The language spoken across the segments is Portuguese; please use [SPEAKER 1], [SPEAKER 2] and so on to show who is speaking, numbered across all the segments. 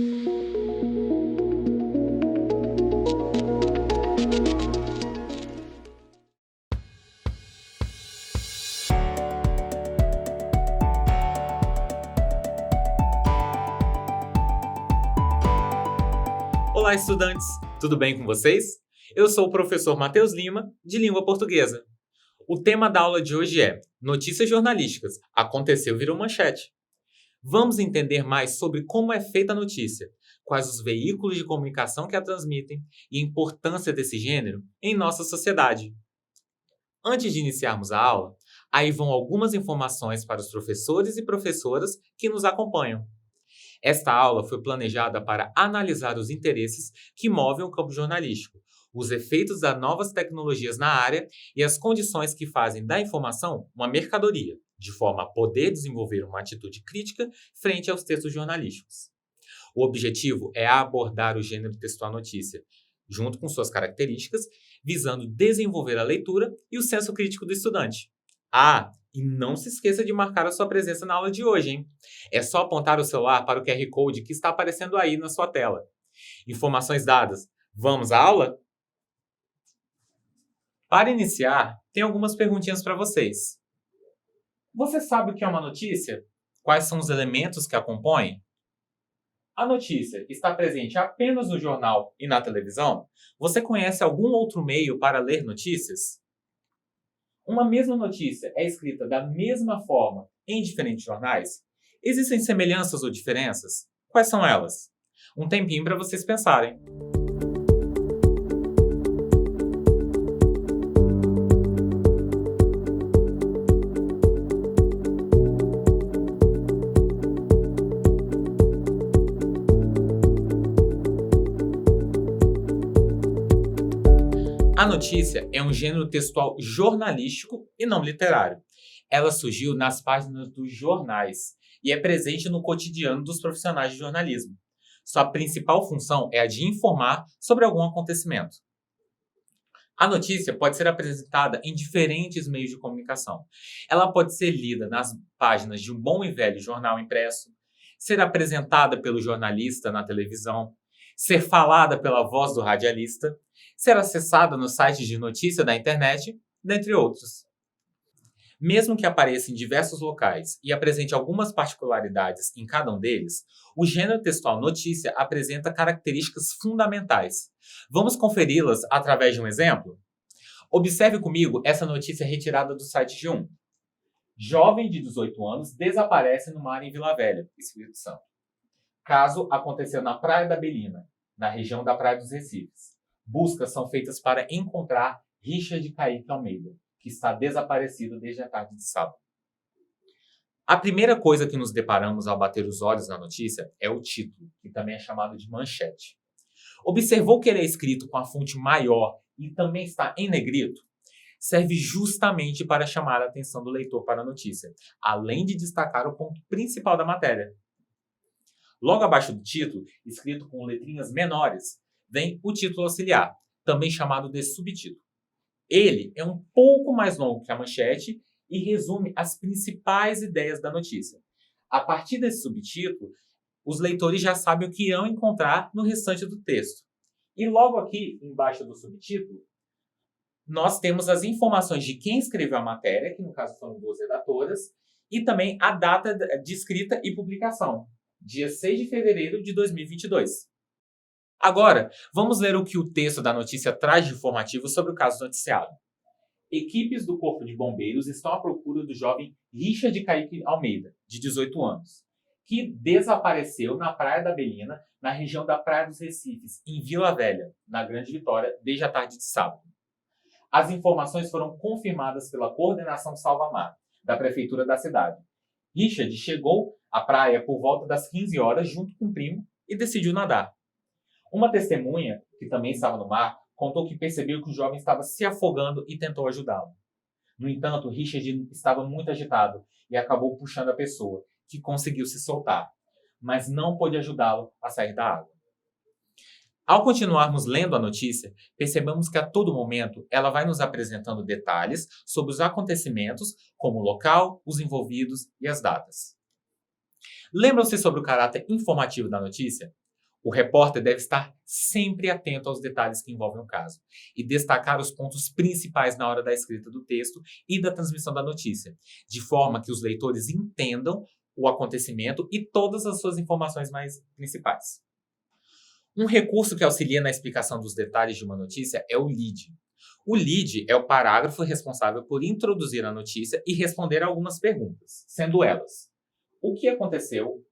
[SPEAKER 1] Olá, estudantes! Tudo bem com vocês? Eu sou o professor Matheus Lima, de Língua Portuguesa. O tema da aula de hoje é Notícias Jornalísticas. Aconteceu, virou manchete. Vamos entender mais sobre como é feita a notícia, quais os veículos de comunicação que a transmitem e a importância desse gênero em nossa sociedade. Antes de iniciarmos a aula, aí vão algumas informações para os professores e professoras que nos acompanham. Esta aula foi planejada para analisar os interesses que movem o campo jornalístico, os efeitos das novas tecnologias na área e as condições que fazem da informação uma mercadoria, de forma a poder desenvolver uma atitude crítica frente aos textos jornalísticos. O objetivo é abordar o gênero textual notícia, junto com suas características, visando desenvolver a leitura e o senso crítico do estudante. E não se esqueça de marcar a sua presença na aula de hoje, hein? É só apontar o celular para o QR Code que está aparecendo aí na sua tela. Informações dadas. Vamos à aula? Para iniciar, tem algumas perguntinhas para vocês. Você sabe o que é uma notícia? Quais são os elementos que a compõem? A notícia está presente apenas no jornal e na televisão? Você conhece algum outro meio para ler notícias? Uma mesma notícia é escrita da mesma forma em diferentes jornais? Existem semelhanças ou diferenças? Quais são elas? Um tempinho para vocês pensarem. A notícia é um gênero textual jornalístico e não literário. Ela surgiu nas páginas dos jornais e é presente no cotidiano dos profissionais de jornalismo. Sua principal função é a de informar sobre algum acontecimento. A notícia pode ser apresentada em diferentes meios de comunicação. Ela pode ser lida nas páginas de um bom e velho jornal impresso, ser apresentada pelo jornalista na televisão, ser falada pela voz do radialista, ser acessada nos sites de notícia da internet, dentre outros. Mesmo que apareça em diversos locais e apresente algumas particularidades em cada um deles, o gênero textual notícia apresenta características fundamentais. Vamos conferi-las através de um exemplo? Observe comigo essa notícia retirada do site G1. Jovem de 18 anos desaparece no mar em Vila Velha, Espírito Santo. Caso aconteceu na Praia da Belina, na região da Praia dos Recifes. Buscas são feitas para encontrar Richard Kaique Almeida, que está desaparecido desde a tarde de sábado. A primeira coisa que nos deparamos ao bater os olhos na notícia é o título, que também é chamado de manchete. Observou que ele é escrito com a fonte maior e também está em negrito? Serve justamente para chamar a atenção do leitor para a notícia, além de destacar o ponto principal da matéria. Logo abaixo do título, escrito com letrinhas menores, vem o título auxiliar, também chamado de subtítulo. Ele é um pouco mais longo que a manchete e resume as principais ideias da notícia. A partir desse subtítulo, os leitores já sabem o que irão encontrar no restante do texto. E logo aqui, embaixo do subtítulo, nós temos as informações de quem escreveu a matéria, que no caso foram 2 redatoras, e também a data de escrita e publicação, dia 6 de fevereiro de 2022. Agora, vamos ler o que o texto da notícia traz de informativo sobre o caso noticiado. Equipes do Corpo de Bombeiros estão à procura do jovem Richard Kaique Almeida, de 18 anos, que desapareceu na Praia da Belina, na região da Praia dos Recifes, em Vila Velha, na Grande Vitória, desde a tarde de sábado. As informações foram confirmadas pela Coordenação Salva Mar, da Prefeitura da cidade. Richard chegou à praia por volta das 15 horas junto com o primo e decidiu nadar. Uma testemunha, que também estava no mar, contou que percebeu que o jovem estava se afogando e tentou ajudá-lo. No entanto, Richard estava muito agitado e acabou puxando a pessoa, que conseguiu se soltar, mas não pôde ajudá-lo a sair da água. Ao continuarmos lendo a notícia, percebemos que a todo momento ela vai nos apresentando detalhes sobre os acontecimentos, como o local, os envolvidos e as datas. Lembram-se sobre o caráter informativo da notícia? O repórter deve estar sempre atento aos detalhes que envolvem o caso e destacar os pontos principais na hora da escrita do texto e da transmissão da notícia, de forma que os leitores entendam o acontecimento e todas as suas informações mais principais. Um recurso que auxilia na explicação dos detalhes de uma notícia é o lead. O lead é o parágrafo responsável por introduzir a notícia e responder a algumas perguntas, sendo elas: o que aconteceu?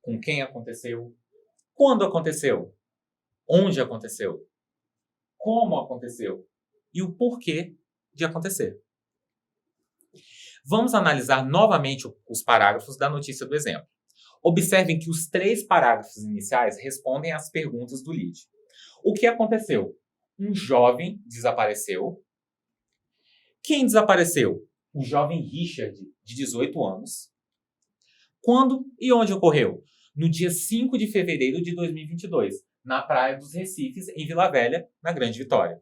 [SPEAKER 1] Com quem aconteceu? Quando aconteceu? Onde aconteceu? Como aconteceu? E o porquê de acontecer. Vamos analisar novamente os parágrafos da notícia do exemplo. Observem que os 3 parágrafos iniciais respondem às perguntas do lead. O que aconteceu? Um jovem desapareceu. Quem desapareceu? O jovem Richard, de 18 anos. Quando e onde ocorreu? No dia 5 de fevereiro de 2022, na Praia dos Recifes, em Vila Velha, na Grande Vitória.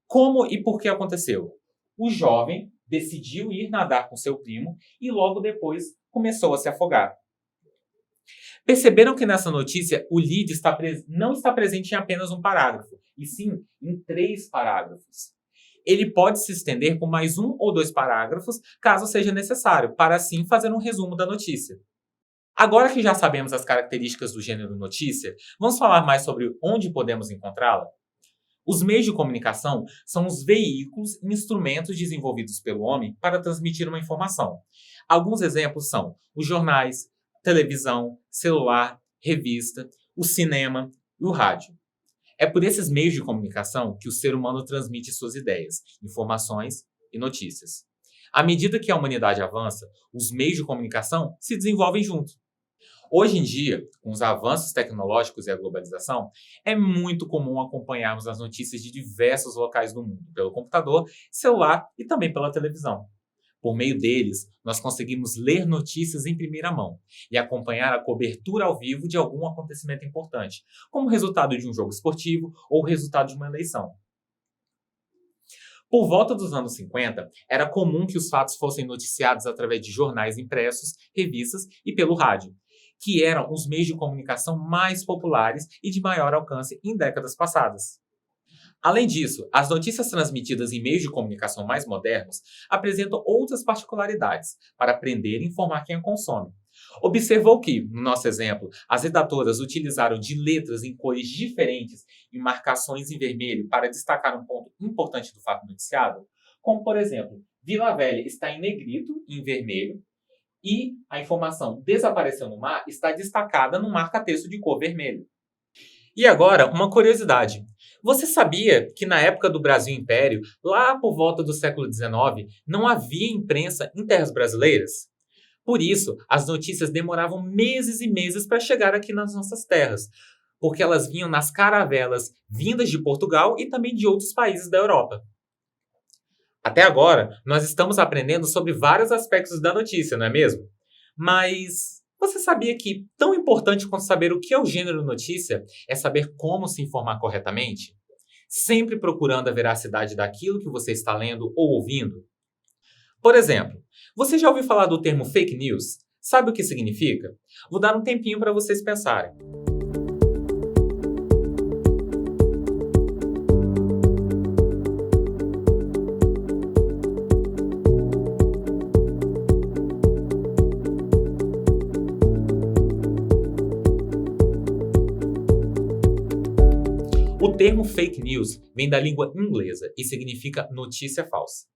[SPEAKER 1] Como e por que aconteceu? O jovem decidiu ir nadar com seu primo e logo depois começou a se afogar. Perceberam que nessa notícia o lead não está presente em apenas um parágrafo, e sim em 3 parágrafos. Ele pode se estender por mais 1 ou 2 parágrafos, caso seja necessário, para assim fazer um resumo da notícia. Agora que já sabemos as características do gênero notícia, vamos falar mais sobre onde podemos encontrá-la? Os meios de comunicação são os veículos e instrumentos desenvolvidos pelo homem para transmitir uma informação. Alguns exemplos são os jornais, televisão, celular, revista, o cinema e o rádio. É por esses meios de comunicação que o ser humano transmite suas ideias, informações e notícias. À medida que a humanidade avança, os meios de comunicação se desenvolvem junto. Hoje em dia, com os avanços tecnológicos e a globalização, é muito comum acompanharmos as notícias de diversos locais do mundo, pelo computador, celular e também pela televisão. Por meio deles, nós conseguimos ler notícias em primeira mão e acompanhar a cobertura ao vivo de algum acontecimento importante, como o resultado de um jogo esportivo ou o resultado de uma eleição. Por volta dos anos 50, era comum que os fatos fossem noticiados através de jornais impressos, revistas e pelo rádio, que eram os meios de comunicação mais populares e de maior alcance em décadas passadas. Além disso, as notícias transmitidas em meios de comunicação mais modernos apresentam outras particularidades para aprender e informar quem a consome. Observou que, no nosso exemplo, as redatoras utilizaram de letras em cores diferentes e marcações em vermelho para destacar um ponto importante do fato noticiado? Como, por exemplo, Vila Velha está em negrito, em vermelho, e a informação desapareceu no mar está destacada no marca-texto de cor vermelho. E agora, uma curiosidade. Você sabia que na época do Brasil Império, lá por volta do século XIX, não havia imprensa em terras brasileiras? Por isso, as notícias demoravam meses e meses para chegar aqui nas nossas terras, porque elas vinham nas caravelas vindas de Portugal e também de outros países da Europa. Até agora, nós estamos aprendendo sobre vários aspectos da notícia, não é mesmo? Mas você sabia que tão importante quanto saber o que é o gênero notícia é saber como se informar corretamente? Sempre procurando a veracidade daquilo que você está lendo ou ouvindo? Por exemplo, você já ouviu falar do termo fake news? Sabe o que significa? Vou dar um tempinho para vocês pensarem. O termo fake news vem da língua inglesa e significa notícia falsa.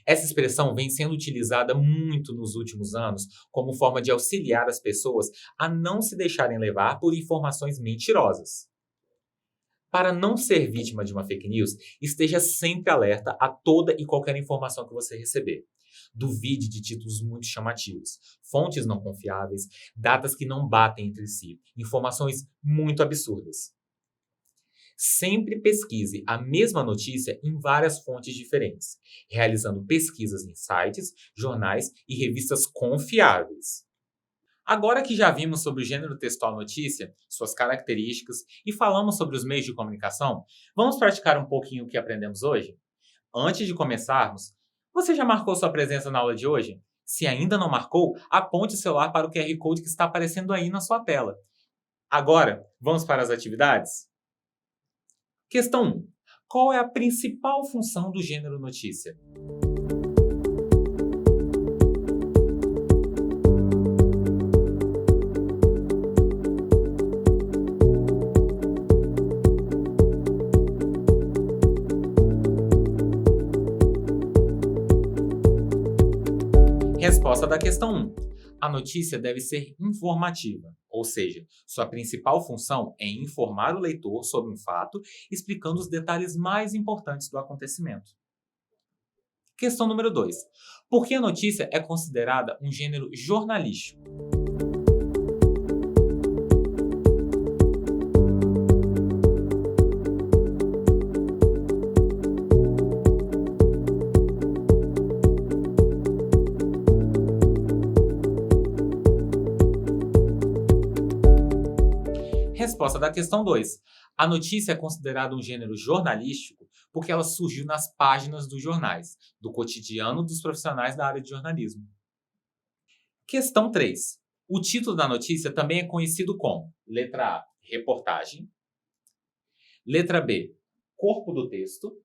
[SPEAKER 1] Essa expressão vem sendo utilizada muito nos últimos anos como forma de auxiliar as pessoas a não se deixarem levar por informações mentirosas. Para não ser vítima de uma fake news, esteja sempre alerta a toda e qualquer informação que você receber. Duvide de títulos muito chamativos, fontes não confiáveis, datas que não batem entre si, informações muito absurdas. Sempre pesquise a mesma notícia em várias fontes diferentes, realizando pesquisas em sites, jornais e revistas confiáveis. Agora que já vimos sobre o gênero textual notícia, suas características e falamos sobre os meios de comunicação, vamos praticar um pouquinho o que aprendemos hoje? Antes de começarmos, você já marcou sua presença na aula de hoje? Se ainda não marcou, aponte o celular para o QR Code que está aparecendo aí na sua tela. Agora, vamos para as atividades? Questão 1. Qual é a principal função do gênero notícia? Resposta da questão 1. A notícia deve ser informativa, ou seja, sua principal função é informar o leitor sobre um fato, explicando os detalhes mais importantes do acontecimento. Questão número 2. Por que a notícia é considerada um gênero jornalístico? Resposta da questão 2. A notícia é considerada um gênero jornalístico porque ela surgiu nas páginas dos jornais, do cotidiano dos profissionais da área de jornalismo. Questão 3. O título da notícia também é conhecido como: letra A, reportagem; letra B, corpo do texto;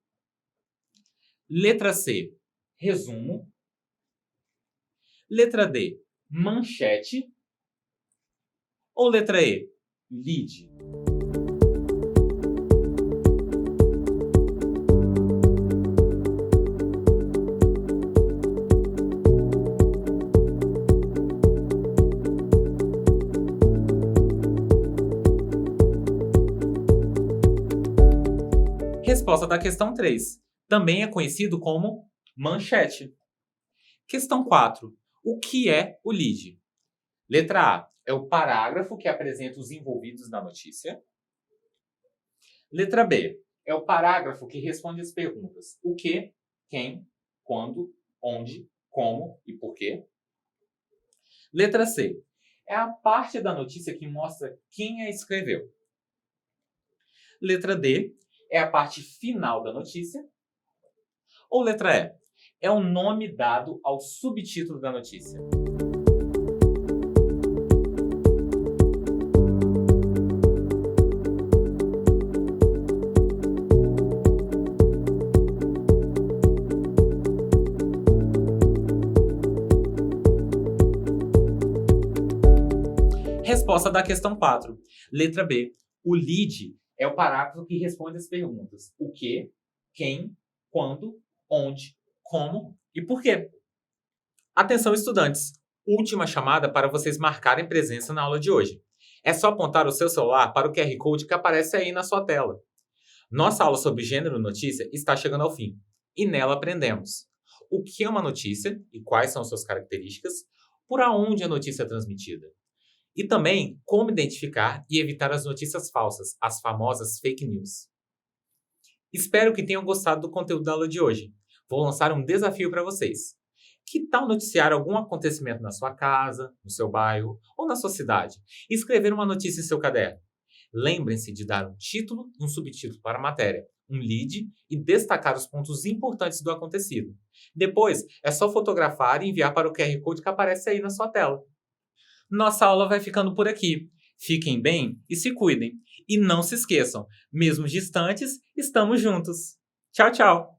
[SPEAKER 1] letra C, resumo; letra D, manchete; ou letra E, lead? Resposta da questão 3. Também é conhecido como manchete. Questão 4. O que é o lead? Letra A. É o parágrafo que apresenta os envolvidos na notícia. Letra B. É o parágrafo que responde as perguntas: o que, quem, quando, onde, como e por quê. Letra C. É a parte da notícia que mostra quem a escreveu. Letra D. É a parte final da notícia. Ou letra E. É o nome dado ao subtítulo da notícia. Resposta da questão 4. Letra B. O lead é o parágrafo que responde as perguntas: o que, quem, quando, onde, como e por quê. Atenção, estudantes! Última chamada para vocês marcarem presença na aula de hoje. É só apontar o seu celular para o QR Code que aparece aí na sua tela. Nossa aula sobre gênero notícia está chegando ao fim, e nela aprendemos o que é uma notícia e quais são suas características, por onde a notícia é transmitida, e também como identificar e evitar as notícias falsas, as famosas fake news. Espero que tenham gostado do conteúdo da aula de hoje. Vou lançar um desafio para vocês. Que tal noticiar algum acontecimento na sua casa, no seu bairro ou na sua cidade e escrever uma notícia em seu caderno? Lembrem-se de dar um título e um subtítulo para a matéria, um lead e destacar os pontos importantes do acontecido. Depois, é só fotografar e enviar para o QR Code que aparece aí na sua tela. Nossa aula vai ficando por aqui. Fiquem bem e se cuidem. E não se esqueçam, mesmo distantes, estamos juntos. Tchau, tchau!